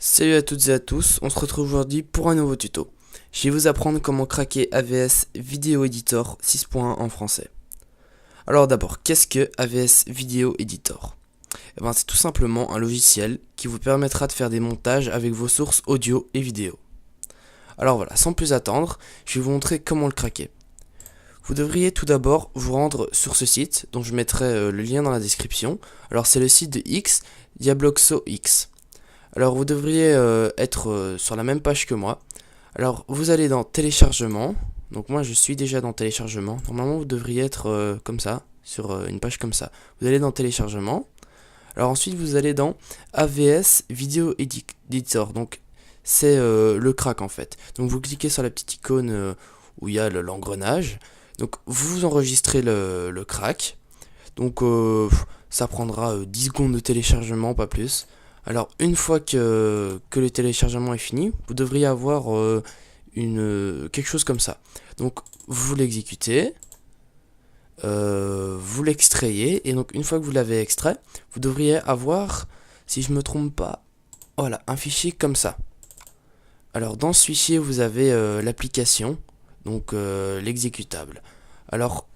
Salut à toutes et à tous, on se retrouve aujourd'hui pour un nouveau tuto. Je vais vous apprendre comment craquer AVS Video Editor 6.1 en français. Alors d'abord, qu'est-ce que AVS Video Editor? C'est tout simplement un logiciel qui vous permettra de faire des montages avec vos sources audio et vidéo. Alors voilà, sans plus attendre, je vais vous montrer comment le craquer. Vous devriez tout d'abord vous rendre sur ce site, dont je mettrai le lien dans la description. Alors c'est le site de X, Diabloxo X. Alors vous devriez être sur la même page que moi. Alors vous allez dans téléchargement. Donc moi je suis déjà dans téléchargement. Normalement vous devriez être comme ça, sur une page comme ça. Vous allez dans téléchargement. Alors ensuite vous allez dans AVS Video Editor. Donc c'est le crack en fait. Donc vous cliquez sur la petite icône où il y a l'engrenage. Donc vous enregistrez le crack. Donc ça prendra 10 secondes de téléchargement, pas plus. Alors une fois que le téléchargement est fini, vous devriez avoir quelque chose comme ça. Donc vous l'exécutez, vous l'extrayez, et donc une fois que vous l'avez extrait, vous devriez avoir, si je me trompe pas, voilà, un fichier comme ça. Alors dans ce fichier vous avez l'application, donc l'exécutable. Alors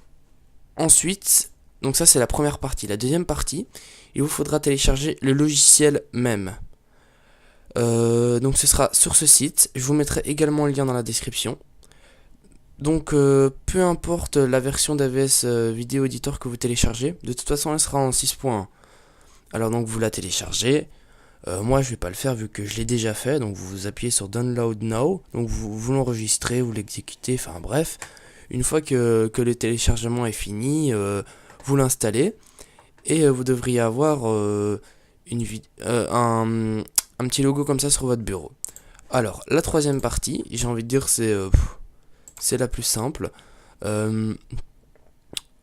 ensuite, donc ça c'est la première partie. La deuxième partie, il vous faudra télécharger le logiciel même. Donc ce sera sur ce site. Je vous mettrai également le lien dans la description. Donc peu importe la version d'AVS Video Editor que vous téléchargez, de toute façon elle sera en 6.1. Alors donc vous la téléchargez. Moi je vais pas le faire vu que je l'ai déjà fait. Donc vous appuyez sur Download Now. Donc vous l'enregistrez, vous l'exécutez, enfin bref. Une fois que le téléchargement est fini, vous l'installez. Et vous devriez avoir un petit logo comme ça sur votre bureau. Alors, la troisième partie, j'ai envie de dire, c'est la plus simple. Vous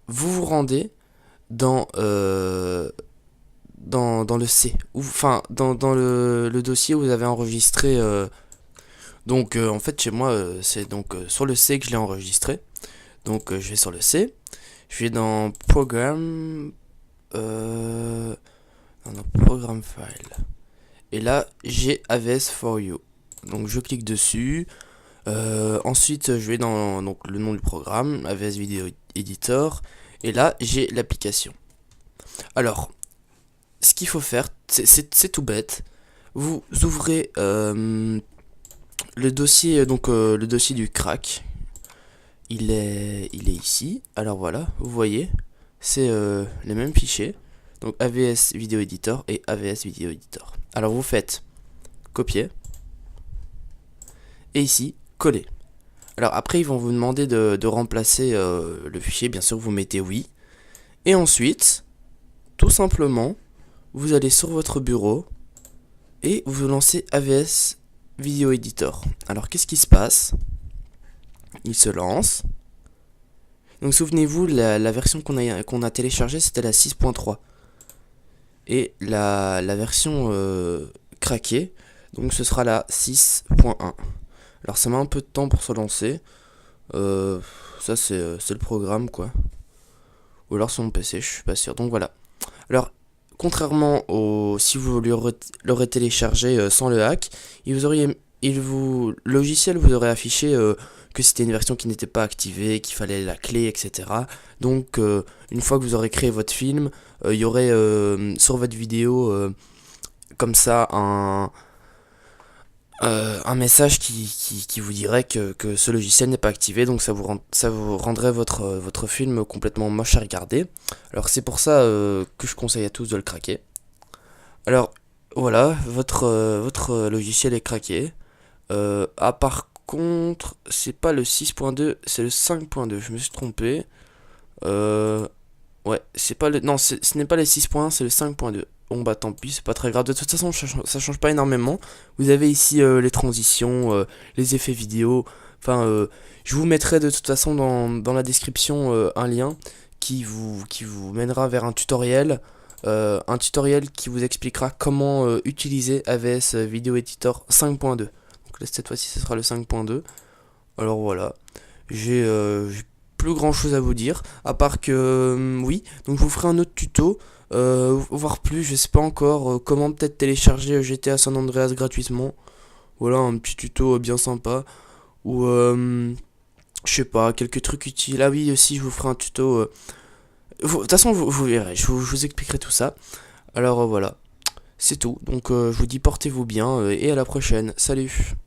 vous rendez dans, dans le C, enfin, dans le dossier où vous avez enregistré. Donc, en fait, chez moi, c'est donc sur le C que je l'ai enregistré. Donc, je vais sur le C. Je vais dans Programme. Dans Programme File. Et là, j'ai AVS for You. Donc, je clique dessus. Ensuite, je vais dans donc, le nom du programme, AVS Video Editor. Et là, j'ai l'application. Alors, ce qu'il faut faire, c'est tout bête. Vous ouvrez le dossier, donc le dossier du crack. Il est ici. Alors voilà, vous voyez, c'est les mêmes fichiers. Donc AVS Video Editor et AVS Video Editor. Alors vous faites copier. Et ici, coller. Alors après, ils vont vous demander de remplacer le fichier. Bien sûr, vous mettez oui. Et ensuite, tout simplement, vous allez sur votre bureau et vous lancez AVS Video Editor. Alors qu'est-ce qui se passe? Il se lance. Donc souvenez-vous, la version qu'on a téléchargée, c'était la 6.3. Et la version craquée, donc ce sera la 6.1. Alors ça met un peu de temps pour se lancer. Ça c'est le programme quoi. Ou alors sur mon PC, je suis pas sûr. Donc voilà. Alors contrairement au si vous l'aurez téléchargé sans le hack, le logiciel vous aurait affiché que c'était une version qui n'était pas activée, qu'il fallait la clé, etc. Donc une fois que vous aurez créé votre film, il y aurait sur votre vidéo comme ça un message qui vous dirait que ce logiciel n'est pas activé, donc ça vous rendrait votre film complètement moche à regarder. Alors c'est pour ça que je conseille à tous de le craquer. Alors voilà, votre logiciel est craqué. Par contre, c'est pas le 6.2, c'est le 5.2, je me suis trompé. Ouais, c'est pas le. Non, ce n'est pas le 6.1, c'est le 5.2. Bon bah tant pis, c'est pas très grave. De toute façon, ça change pas énormément. Vous avez ici les transitions, les effets vidéo. Enfin, je vous mettrai de toute façon dans la description un lien qui vous mènera vers un tutoriel. Un tutoriel qui vous expliquera comment utiliser AVS Video Editor 5.2. Donc là, cette fois-ci, ce sera le 5.2. Alors voilà, j'ai plus grand chose à vous dire, à part que oui, donc je vous ferai un autre tuto, voire plus, je sais pas encore, comment peut-être télécharger GTA San Andreas gratuitement. Voilà, un petit tuto bien sympa, ou je sais pas, quelques trucs utiles. Ah oui, aussi, je vous ferai un tuto. De toute façon, vous verrez, je vous expliquerai tout ça. Alors voilà, c'est tout. Donc je vous dis portez-vous bien et à la prochaine. Salut!